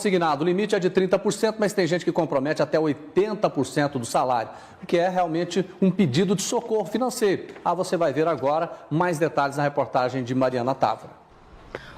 Consignado, o limite é de 30%, mas tem gente que compromete até 80% do salário, que é realmente um pedido de socorro financeiro. Você vai ver agora mais detalhes na reportagem de Mariana Távora.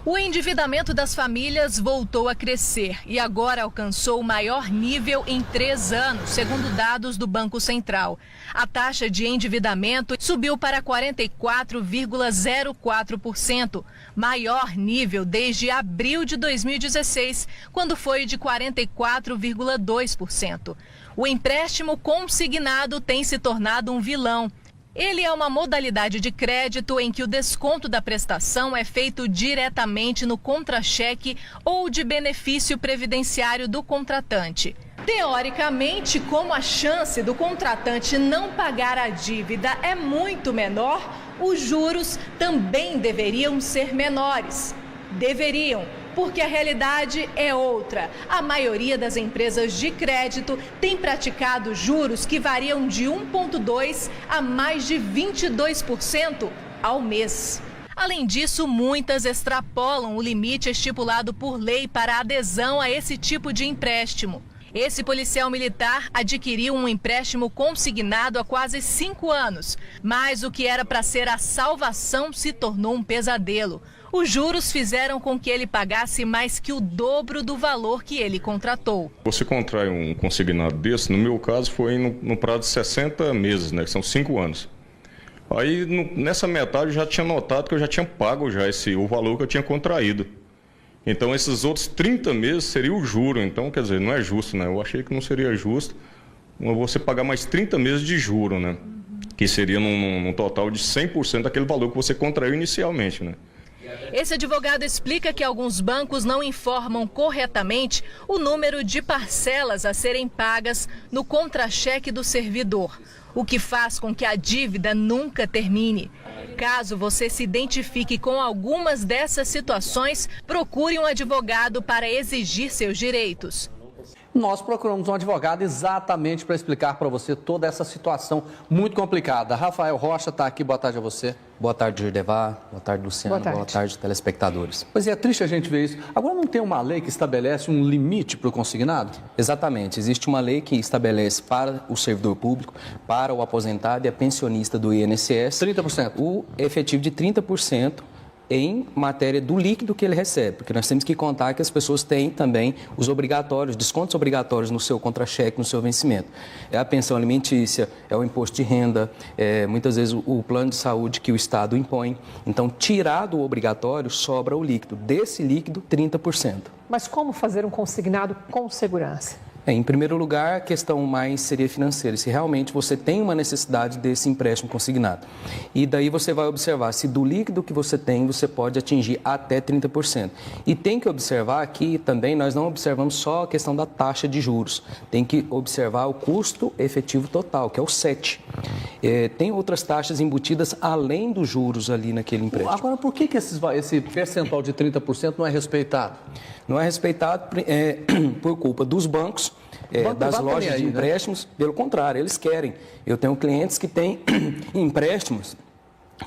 O endividamento das famílias voltou a crescer e agora alcançou o maior nível em 3 anos, segundo dados do Banco Central. A taxa de endividamento subiu para 44,04%, maior nível desde abril de 2016, quando foi de 44,2%. O empréstimo consignado tem se tornado um vilão. Ele é uma modalidade de crédito em que o desconto da prestação é feito diretamente no contra-cheque ou de benefício previdenciário do contratante. Teoricamente, como a chance do contratante não pagar a dívida é muito menor, os juros também deveriam ser menores. Deveriam, porque a realidade é outra. A maioria das empresas de crédito tem praticado juros que variam de 1,2% a mais de 22% ao mês. Além disso, muitas extrapolam o limite estipulado por lei para adesão a esse tipo de empréstimo. Esse policial militar adquiriu um empréstimo consignado há quase 5 anos, mas o que era para ser a salvação se tornou um pesadelo. Os juros fizeram com que ele pagasse mais que o dobro do valor que ele contratou. Você contrai um consignado desse, no meu caso foi no prazo de 60 meses, né, que são 5 anos. Aí nessa metade eu já tinha notado que eu já tinha pago já o valor que eu tinha contraído. Então esses outros 30 meses seria o juro, então quer dizer, não é justo, né? Eu achei que não seria justo você pagar mais 30 meses de juro, né? Que seria num total de 100% daquele valor que você contraiu inicialmente, né? Esse advogado explica que alguns bancos não informam corretamente o número de parcelas a serem pagas no contra-cheque do servidor, o que faz com que a dívida nunca termine. Caso você se identifique com algumas dessas situações, procure um advogado para exigir seus direitos. Nós procuramos um advogado exatamente para explicar para você toda essa situação muito complicada. Rafael Rocha está aqui, boa tarde a você. Boa tarde, Girdevar. Boa tarde, Luciano. Boa tarde, telespectadores. Pois é triste a gente ver isso. Agora não tem uma lei que estabelece um limite para o consignado? Exatamente. Existe uma lei que estabelece para o servidor público, para o aposentado e a pensionista do INSS... 30%. O efetivo de 30%. Em matéria do líquido que ele recebe, porque nós temos que contar que as pessoas têm também os obrigatórios, descontos obrigatórios no seu contra-cheque, no seu vencimento. É a pensão alimentícia, é o imposto de renda, muitas vezes o plano de saúde que o Estado impõe. Então, tirado o obrigatório, sobra o líquido. Desse líquido, 30%. Mas como fazer um consignado com segurança? Em primeiro lugar, a questão mais seria financeira, se realmente você tem uma necessidade desse empréstimo consignado. E daí você vai observar se do líquido que você tem, você pode atingir até 30%. E tem que observar que também nós não observamos só a questão da taxa de juros, tem que observar o custo efetivo total, que é o 7. Tem outras taxas embutidas além dos juros ali naquele empréstimo. Agora, por que esse percentual de 30% não é respeitado? Não é respeitado por culpa dos bancos, das lojas de empréstimos. Né? Pelo contrário, eles querem. Eu tenho clientes que têm empréstimos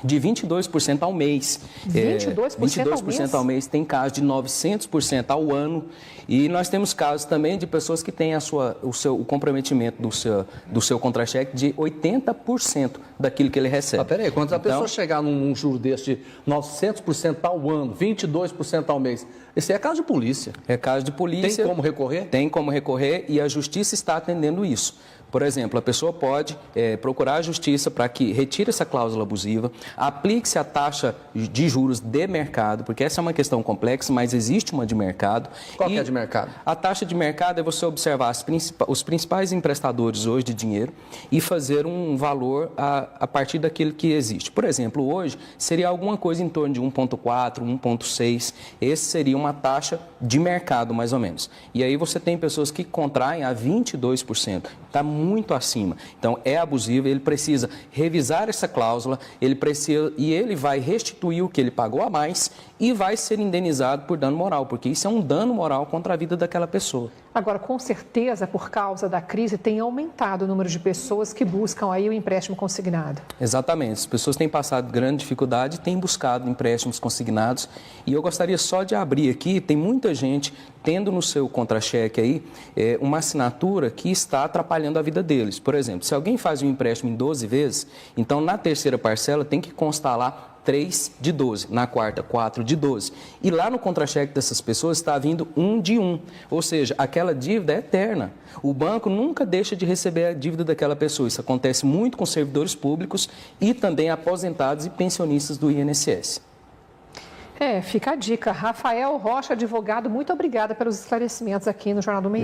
de 22% ao mês. 22% ao mês. Tem casos de 900% ao ano. E nós temos casos também de pessoas que têm o comprometimento do seu contra-cheque de 80% daquilo que ele recebe. Peraí, quando a pessoa chegar num juro desse de 900% ao ano, 22% ao mês, esse é caso de polícia. É caso de polícia. Tem como recorrer? Tem como recorrer e a Justiça está atendendo isso. Por exemplo, a pessoa pode procurar a Justiça para que retire essa cláusula abusiva, aplique-se a taxa de juros de mercado, porque essa é uma questão complexa, mas existe uma de mercado. Qual que é a de mercado? A taxa de mercado é você observar os principais emprestadores hoje de dinheiro e fazer um valor a partir daquilo que existe. Por exemplo, hoje seria alguma coisa em torno de 1,4, 1,6. Esse seria uma taxa de mercado, mais ou menos. E aí você tem pessoas que contraem a 22%. Está muito acima. Então, é abusivo, ele precisa revisar essa cláusula, ele vai restituir o que ele pagou a mais e vai ser indenizado por dano moral, porque isso é um dano moral contra a vida daquela pessoa. Agora, com certeza, por causa da crise, tem aumentado o número de pessoas que buscam aí o empréstimo consignado. Exatamente. As pessoas têm passado grande dificuldade, têm buscado empréstimos consignados. E eu gostaria só de abrir aqui, tem muita gente tendo no seu contra-cheque aí uma assinatura que está atrapalhando a vida deles. Por exemplo, se alguém faz um empréstimo em 12 vezes, então na terceira parcela tem que constar lá 3 de 12, na quarta 4 de 12. E lá no contra-cheque dessas pessoas está vindo 1 de 1, ou seja, aquela dívida é eterna. O banco nunca deixa de receber a dívida daquela pessoa. Isso acontece muito com servidores públicos e também aposentados e pensionistas do INSS. Fica a dica. Rafael Rocha, advogado, muito obrigada pelos esclarecimentos aqui no Jornal do Meio.